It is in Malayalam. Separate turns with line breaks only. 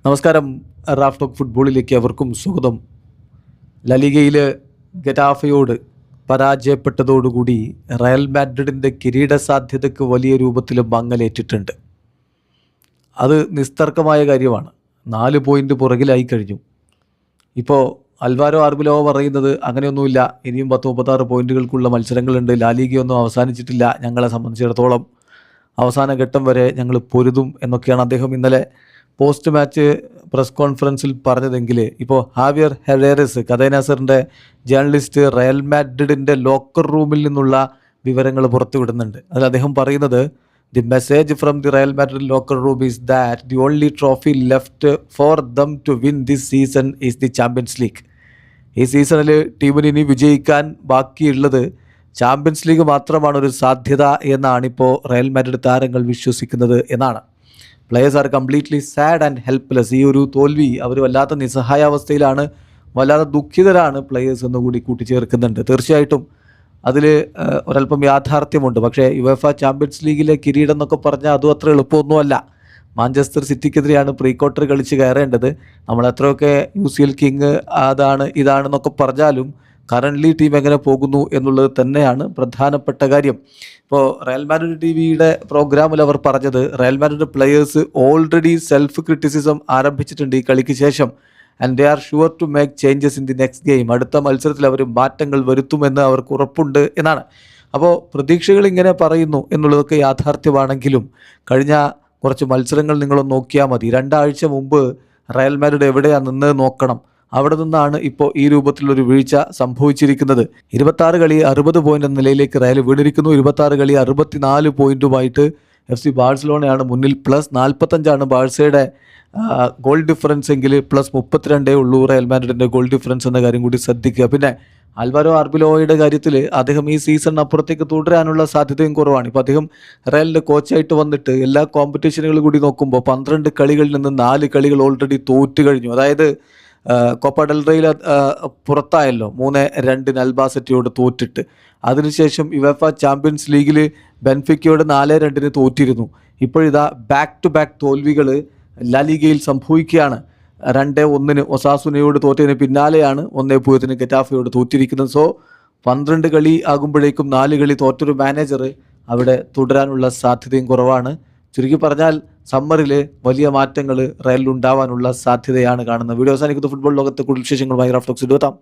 നമസ്കാരം. റാഫ് ടോക്ക് ഫുട്ബോളിലേക്ക് അവർക്കും സ്വാഗതം. ലലിഗയിൽ ഗെറ്റാഫയോട് പരാജയപ്പെട്ടതോടുകൂടി റയൽ മാഡ്രിഡിൻ്റെ കിരീട സാധ്യതയ്ക്ക് വലിയ രൂപത്തിൽ മങ്ങലേറ്റിട്ടുണ്ട്. അത് നിസ്തർക്കമായ കാര്യമാണ്. 4 പോയിൻ്റ് പുറകിലായി കഴിഞ്ഞു. ഇപ്പോൾ അൽവാരോ ആർബിലോ പറയുന്നത് അങ്ങനെയൊന്നുമില്ല, ഇനിയും 10-36 പോയിൻറ്റുകൾക്കുള്ള മത്സരങ്ങളുണ്ട്, ലാലിഗയൊന്നും അവസാനിച്ചിട്ടില്ല, ഞങ്ങളെ സംബന്ധിച്ചിടത്തോളം അവസാന ഘട്ടം വരെ ഞങ്ങൾ പൊരുതും എന്നൊക്കെയാണ് അദ്ദേഹം ഇന്നലെ പോസ്റ്റ് മാച്ച് പ്രസ് കോൺഫറൻസിൽ പറഞ്ഞതെങ്കിൽ ഇപ്പോൾ ഹാവിയർ ഹെറേറസ്, കഥേനാസറിൻ്റെ ജേർണലിസ്റ്റ്, റയൽ മാഡ്രിഡിൻ്റെ ലോക്കർ റൂമിൽ നിന്നുള്ള വിവരങ്ങൾ പുറത്തുവിടുന്നുണ്ട്. അതിൽ അദ്ദേഹം പറയുന്നത്, the message from the Real Madrid locker room is that the only trophy left for them to win this season is the Champions League. ഈ സീസണിൽ ടീമിന് ഇനി വിജയിക്കാൻ ബാക്കിയുള്ളത് ചാമ്പ്യൻസ് ലീഗ് മാത്രമാണ് ഒരു സാധ്യത എന്നാണിപ്പോൾ റയൽ മാഡ്രിഡ് താരങ്ങൾ വിശ്വസിക്കുന്നത് എന്നാണ്. Players are completely sad and helpless. ഈ ഒരു തോൽവി അവർ വല്ലാത്ത നിസ്സഹായാവസ്ഥയിലാണ്, വല്ലാതെ ദുഃഖിതരാണ് പ്ലെയേഴ്സ് എന്നുകൂടി കൂട്ടിച്ചേർക്കുന്നുണ്ട്. തീർച്ചയായിട്ടും അതിൽ ഒരല്പം യാഥാർത്ഥ്യമുണ്ട്. പക്ഷേ യുവേഫ ചാമ്പ്യൻസ് ലീഗിലെ കിരീടം എന്നൊക്കെ പറഞ്ഞാൽ അതും അത്ര എളുപ്പമൊന്നുമല്ല. മാഞ്ചസ്റ്റർ സിറ്റിക്കെതിരെയാണ് പ്രീ ക്വാർട്ടർ കളിച്ച് കയറേണ്ടത്. നമ്മൾ എത്രയൊക്കെ UCL കിങ് ഇതാണെന്നൊക്കെ പറഞ്ഞാലും കറൻ്റ്ലി ടീം എങ്ങനെ പോകുന്നു എന്നുള്ളത് തന്നെയാണ് പ്രധാനപ്പെട്ട കാര്യം. ഇപ്പോൾ റയൽ മാഡ്രിഡ് ടിവിയുടെ പ്രോഗ്രാമിൽ അവർ പറഞ്ഞത്, Real Madrid players already self criticism ആരംഭിച്ചിട്ടുണ്ട് ഈ കളിക്ക് ശേഷം. And they are sure to make changes in the next game. അടുത്ത മത്സരത്തിൽ അവർ മാറ്റങ്ങൾ വരുത്തുമെന്ന് അവർക്ക് ഉറപ്പുണ്ട് എന്നാണ്. അപ്പോൾ പ്രതീക്ഷകൾ ഇങ്ങനെ പറയുന്നു എന്നുള്ളതൊക്കെ യാഥാർത്ഥ്യമാണെങ്കിലും കഴിഞ്ഞ കുറച്ച് മത്സരങ്ങൾ നിങ്ങളൊന്ന് നോക്കിയാൽ മതി. 2 ആഴ്ച മുമ്പ് റയൽ മാഡ്രിഡ് എവിടെയാണ് നിന്ന് നോക്കണം. അവിടെ നിന്നാണ് ഇപ്പോൾ ഈ രൂപത്തിലൊരു വീഴ്ച സംഭവിച്ചിരിക്കുന്നത്. 26 കളി 60 പോയിൻ്റ് എന്ന നിലയിലേക്ക് റയൽ വീണിരിക്കുന്നു. 26 കളി 64 പോയിൻറ്റുമായിട്ട് FC ബാഴ്സലോണയാണ് മുന്നിൽ. +45 ബാഴ്സയുടെ ഗോൾ ഡിഫറൻസ് എങ്കിൽ +32 ഉള്ളൂ റയൽ മാഡ്രിഡിൻ്റെ ഗോൾ ഡിഫറൻസ് എന്ന കാര്യം കൂടി ശ്രദ്ധിക്കുക. പിന്നെ അൽവാരോ ആർബിലോയുടെ കാര്യത്തിൽ അദ്ദേഹം ഈ സീസണിന് അപ്പുറത്തേക്ക് തുടരാനുള്ള സാധ്യതയും കുറവാണ്. ഇപ്പോൾ അദ്ദേഹം റയലിൻ്റെ കോച്ചായിട്ട് വന്നിട്ട് എല്ലാ കോമ്പറ്റീഷനുകളും കൂടി നോക്കുമ്പോൾ 12 കളികളിൽ നിന്ന് 4 കളികൾ ഓൾറെഡി തോറ്റു കഴിഞ്ഞു. അതായത് കോപ്പ ഡെൽ റേയിൽ പുറത്തായല്ലോ 3-2 അൽബാസെറ്റയോട് തോറ്റിട്ട്. അതിനുശേഷം യുവേഫ ചാമ്പ്യൻസ് ലീഗിൽ ബെൻഫിക്കയോട് 4-2 തോറ്റിരുന്നു. ഇപ്പോഴിതാ ബാക്ക് ടു ബാക്ക് തോൽവികൾ ലാലിഗയിൽ സംഭവിക്കുകയാണ്. 2-1 ഒസാസുനയോട് തോറ്റതിന് പിന്നാലെയാണ് 1-0 ഗെറ്റാഫയോട് തോറ്റിരിക്കുന്നത്. സോ 12 കളി ആകുമ്പോഴേക്കും 4 കളി തോറ്റൊരു മാനേജർ അവിടെ തുടരാനുള്ള സാധ്യതയും കുറവാണ്. ചുരുക്കി പറഞ്ഞാൽ സമ്മറിൽ വലിയ മാറ്റങ്ങൾ റയലിൽ ഉണ്ടാവാനുള്ള സാധ്യതയാണ് കാണുന്നത്. വീഡിയോ അവസാനിക്കുന്ന ഫുട്ബോൾ ലോകത്തെ കൂടുതൽ വിശേഷങ്ങളുമായി റാഫ് ടോക്സ് എത്താം.